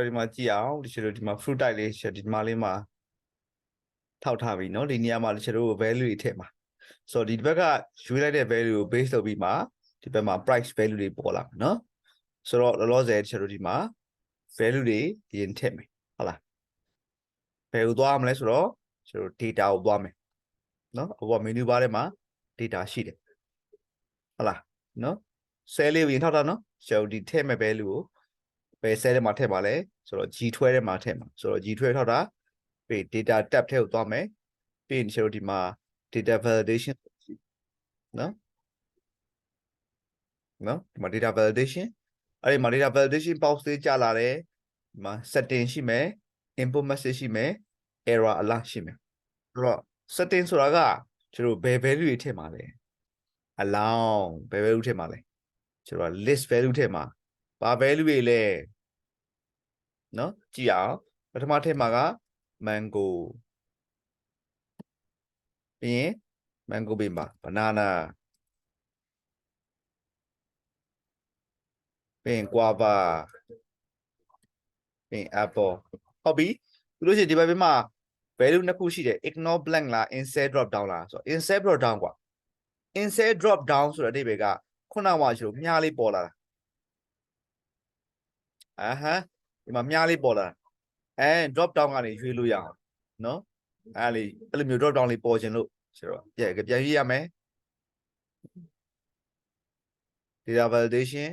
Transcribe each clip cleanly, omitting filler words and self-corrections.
ဒီမှာကြည့်အောင်ဒီလိုဒီမှာ fruit type လေးဒီမှာလေးမှာထောက်ထားပြီเนาะဒီနေရာမှာဒီလို value တွေထည့်မှာဆိုတော့ဒီဘက်ကရွေးလိုက်တဲ့ value ကို base လုပ်ပြီးမှဒီဘက်မှာ price value တွေပေါ်လာမှာเนาะဆိုတော့လောလောဆယ်ဒီလိုဒီမှာ value တွေရင်ထည့်မယ်ဟုတ်လားဘယ်ကိုသွားမလဲဆိုတော့ဒီလို data ကိုသွားမယ်เนาะအပေါ် menu bar ထဲမှာ data ရှိတယ်ဟုတ်လားเนาะ cell လေးကိုရင်ထောက်တာเนาะဆိုတော့ဒီထည့်မဲ့ value ကိုဘယ် cell ထဲမှာထည့်ပါလဲဆိုတော့ G12 ထဲမှာထည့်မှာဆိုတော့ G12 ထောက်တာပြီး data tab ထဲကိုသွားမယ်ပြီးရင်ဒီမှာ data validation နော်ဒီမှာ data validation အဲ့ဒီမှာ data validation box လေးကြာလာတယ်ဒီမှာ setting ရှိမယ် input message ရှိမယ် error alert ရှိမယ်အဲ့တော့ setting ဆိုတာကကျွန်တော်ဘယ် value တွေထည့်မှာလဲ allow ဘယ် value ထည့်မှာလဲကျွန်တော် list value ထည့်မှာဘာ value တွေလဲနော်ကြည့်အောင်ပထမထည့်မှာက mango ပြီးရင် mango ပြီးမှာ banana ပြီးရင် guava ပြီးရင် apple ဟုတ်ပြီသူတို့ရှိဒီဘက်မှာ value နှစ်ခုရှိတယ် ignore blank လား insert drop down လားဆိုတော့ insert drop down กว่า insert drop down ဆိုတဲ့အဓိပ္ပာယ်ကခုနကမှရှိလို့မြားလေးပေါ်လာတာဒီမှာမြားလေးပေါ်လာတာdrop down ကနေရွေးလို့ရအောင်နော်အဲ့လိုမျိုး drop down လေးပေါ်ခြင်းလို့ဆိုတော့ပြန်ရွေးရမယ် data validation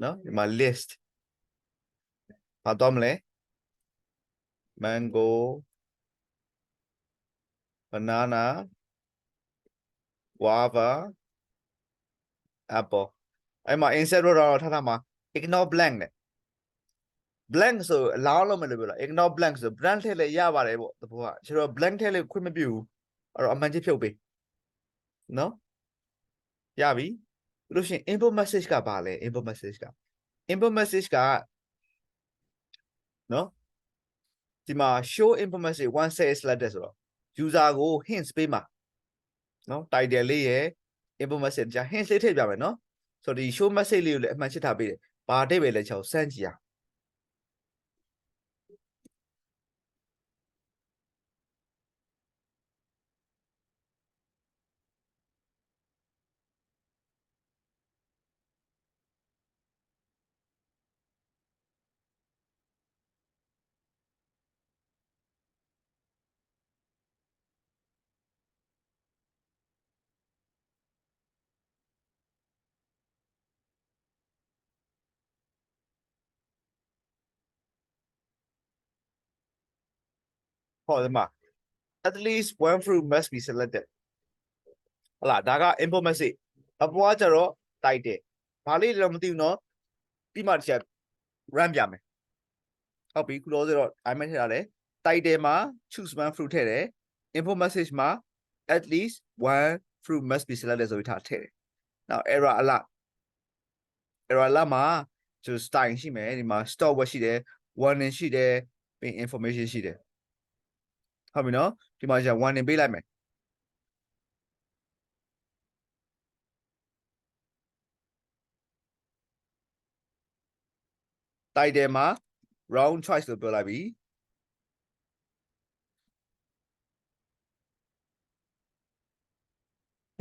နော်ဒီမှာ list ဘာတော့မလဲ mango banana guava apple အဲ့မှာ insert တော့ထားမှာ ignore blank နဲ့ blank ဆို allow လုပ်မယ်လို့ပြောတာ ignore blank ဆို blank ထည့်လဲရပါတယ်ပေါ့တဘောကကျွန်တော် blank ထည့်လဲခွင့်မပြုဘူးအဲ့တော့အမှန်ကြီးဖြုတ်ပေးနော်ရပြီလို့ရှိရင် input message ကဘာလဲ input message ကနော်ဒီမှာ show input message one set is selected ဆိုတော့ user ကို hints ပေးမှာနော် title လေးရယ် input message ကြာ hints လေးထည့်ပြမယ်နော်ဆိုတော့ဒီ show message လေးကိုလည်းအမှန်ချစ်ထားပေးတယ်ဘာအဓိပ္ပာယ်လဲချောင်းစမ်းကြည့်ရဟောဒီမှာ at least one fruit must be selected ဟုတ်လားဒါက input message အပေါ်ကကျတော့ title ဘာလေးတော့မသိဘူးနော်ပြီးမှတစ်ချက် run ပြမယ်ဟုတ်ပြီခုလောဆိုတော့ I မဲ့ထည့်ထားတယ် title မှာ choose one fruit ထည့်တယ် input message မှာ at least one fruit must be selected ဆိုပြီးထားထည့်တယ်နောက် error alert မှာကျိုး style ရှိမယ်ဒီမှာ stop word ရှိတယ် warning ရှိတယ်ပြီး information ရှိတယ်ဟုတ်ပြီနော်ဒီမှာကျ warning ပေးလိုက်မယ်title မှာ wrong choice လို့ပြောလိုက်ပြီ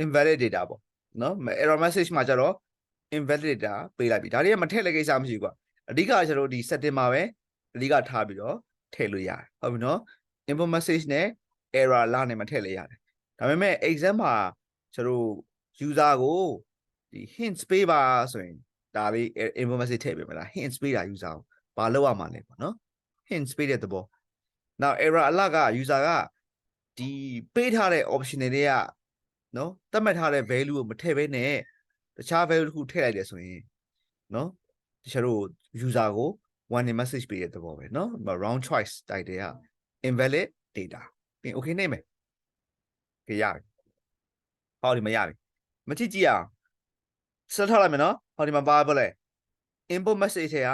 invalid data ပေါ့နော် error message မှာကျတော့ invalid data ပေးလိုက်ပြီဒါတွေကမထည့်လည်းကိစ္စမရှိဘူးကွာအဓိကကျွန်တော်ဒီ setting မှာပဲအဓိကထားပြီးတော့ထည့်လို့ရတယ်ဟုတ်ပြီနော် input message နဲ့ error လာနေမှာထည့်လို့ရတယ်ဒါပေမဲ့ exam မှာကျွန်တော် user ကိုဒီ hints ပေးပါဆိုရင်ဒါလေး input message ထည့်ပေးမလား hints ပေးတာ user ကိုဘာလုပ်ရမှာလဲပေါ့နော် hints ပေးတဲ့သဘောနောက် error alert က user ကဒီပေးထားတဲ့ option တွေကနော်သတ်မှတ်ထားတဲ့ value ကိုမထည့်ဘဲနဲ့တခြား value တစ်ခုထည့်လိုက်တယ်ဆိုရင်နော်တခြားတို့ user ကို warning message ပေးတဲ့သဘောပဲနော် wrong choice တိုက်တဲ့က invalid data ပြင် okay နေမယ်ကြရပြီဟောဒီမရပြီမကြည့်ကြည့်အောင်ဆက်ထားလိုက်မယ်နော်ဟောဒီမှာပါလဲ input message ထဲက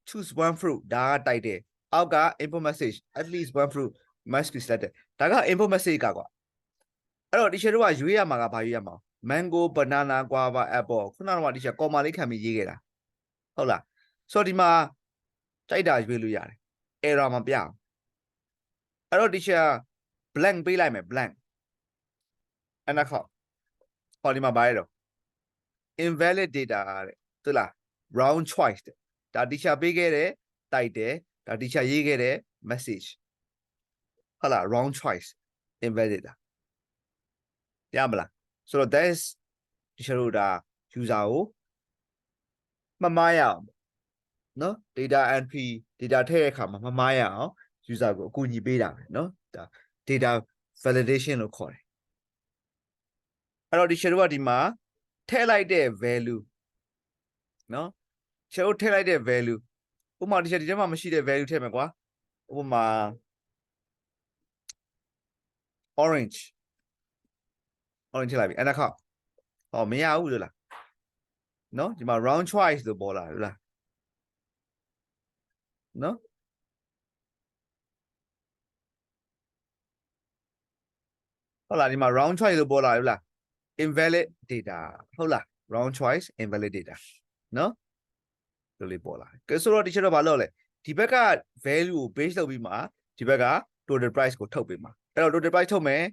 choose one fruit ဒါကတိုက်တယ်အောက်က input message at least one fruit must be selected ဒါက input message ကကွာအဲ့တော့ဒီချက်တို့ကရွေးရမှာကဘာရွေးရမှာ mango banana guava apple ခုနကတော့ teacher comma လေးခံပြီးရေးခဲ့တာဟုတ်လားဆိုတော့ဒီမှာကြိုက်တာရွေးလို့ရတယ် error မပြအောင်အဲ့တော့ teacher blank ပေးလိုက်မယ် blank အဲ့နောက်ခေါဟောဒီမှာဘာလဲတော့ invalid data တဲ့ဟုတ်လား wrong choice တဲ့ဒါ teacher ပေးခဲ့တဲ့တိုက်တယ်ဒါ teacher ရေးခဲ့တဲ့ message ဟုတ်လား wrong choice invalid data ရမလားဆိုတော့ that's teacher တို့ဒါ user ကိုမမှားရအောင်နော် data entry data ထည့်တဲ့အခါမှာမမှားရအောင် user ကိုအကူအညီပေးတာပဲနော်ဒါ data validation လို့ခေါ်တယ်အဲ့တော့ teacher တို့ကဒီမှာထည့်လိုက်တဲ့ value နော် teacher တို့ထည့်လိုက်တဲ့ value ဥပမာ teacher ဒီထဲမှာမရှိတဲ့ value ထည့်မယ်ကွာဥပမာ orange ထည့်လိုက်ပြီအဲ့နောက်ဟောမရဘူးလို့လားနော်ဒီမှာ round choice လို့ပေါ်လာတယ်လားနော်ဟုတ်လားဒီမှာ round choice လို့ပေါ်လာတယ်လား invalid data ဟုတ်လား round choice invalid data နော်လို့လေးပေါ်လာတယ်ကဲဆိုတော့ teacher တို့ဘာလုပ်လဲဒီဘက်က value ကို base လုပ်ပြီးမှဒီဘက်က total price ကိုထုတ်ပေးမှာအဲ့တော့ total price ထုတ်မယ်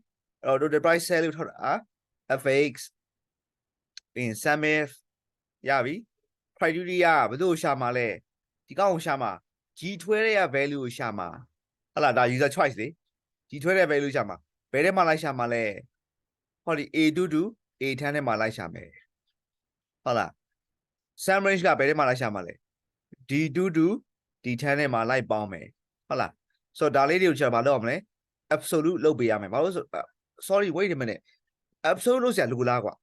အဲ့တော့ total price sale လို့ထုတ်တာ fx in summif ရပြီ criteria ဘယ်သူ့ကိုရှာမှာလဲဒီကောင်ကိုရှာမှာ G ထွဲတဲ့ value ကိုရှာမှာဟုတ်လားဒါ user choice လေ G ထွဲတဲ့ value ရှာမှာဘယ်ထဲမှာလိုက်ရှာမှာလဲဟောဒီ A22 A10 ထဲမှာလိုက်ရှာမယ်ဟုတ်လား sum range ကဘယ်ထဲမှာလိုက်ရှာမှာလဲ D22 D10 ထဲမှာလိုက်ပေါင်းမယ်ဟုတ်လားဆိုတော့ဒါလေးတွေကိုကျွန်တော်မလုပ်အောင်မလဲ absolute လုပ်ပေးရမယ်ဘာလို့ဆို sorry wait a minute absolute လုပ်စရာလိုလားကွာ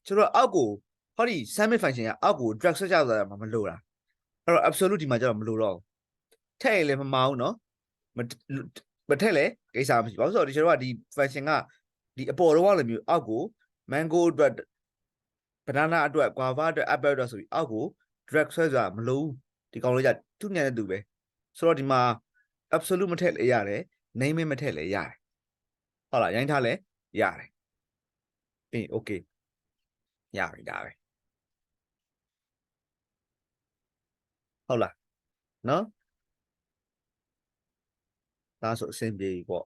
ကျွန်တော်အောက်ကိုဟောဒီ summit function ကအောက်ကို drag ဆွဲကြသွားတာမလို့လားအဲ့တော့ absolute ဒီမှာကျတော့မလို့တော့ထည့်ရင်လည်းမမအောင်နော်မထည့်လဲကိစ္စမရှိဘာလို့ဆိုတော့ဒီကျွန်တော်ကဒီ function ကဒီအပေါ်တော့လည်းမျိုးအောက်ကို mango အတွက် banana အတွက် guava အတွက် apple အတွက်ဆိုပြီးအောက်ကို drag ဆွဲကြမလို့ဒီကောင်လေးကသူ့ညံတဲ့သူပဲဆိုတော့ဒီမှာ absolute မထည့်လဲရတယ် name မထည့်လဲရတယ်ဟုတ်လားရိုင်းထားလဲရတယ်အေး okay ရပြီဒါပဲဟုတ်လားနော်ဒါဆိုအဆင်ပြေပြီပေါ့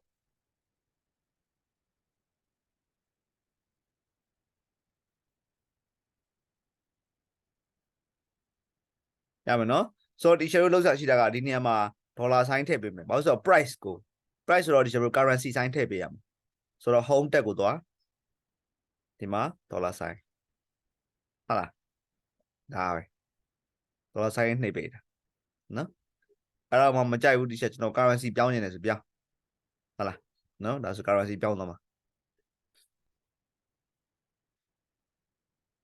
ရမယ်နော်ဆိုတော့ teacher တို့လောက်စားရှိတာကဒီနေရာမှာ dollar sign ထည့်ပေးမယ်ဘာလို့ဆိုတော့ price ကို price ဆိုတော့ teacher တို့ currency sign ထည့်ပေးရမှာဆိုတော့ home tab ကိုသွားဒီမှာ dollar sign ဟုတ်လားဒါပဲ dollar sign နှိပ်ပေးတာနော်အဲ့တော့မှမကြိုက်ဘူး teacher ကျွန်တော် currency ပြောင်းနေတယ်ဆိုပြောင်းဟုတ်လားနော်ဒါဆို currency ပြောင်းသွားမှာ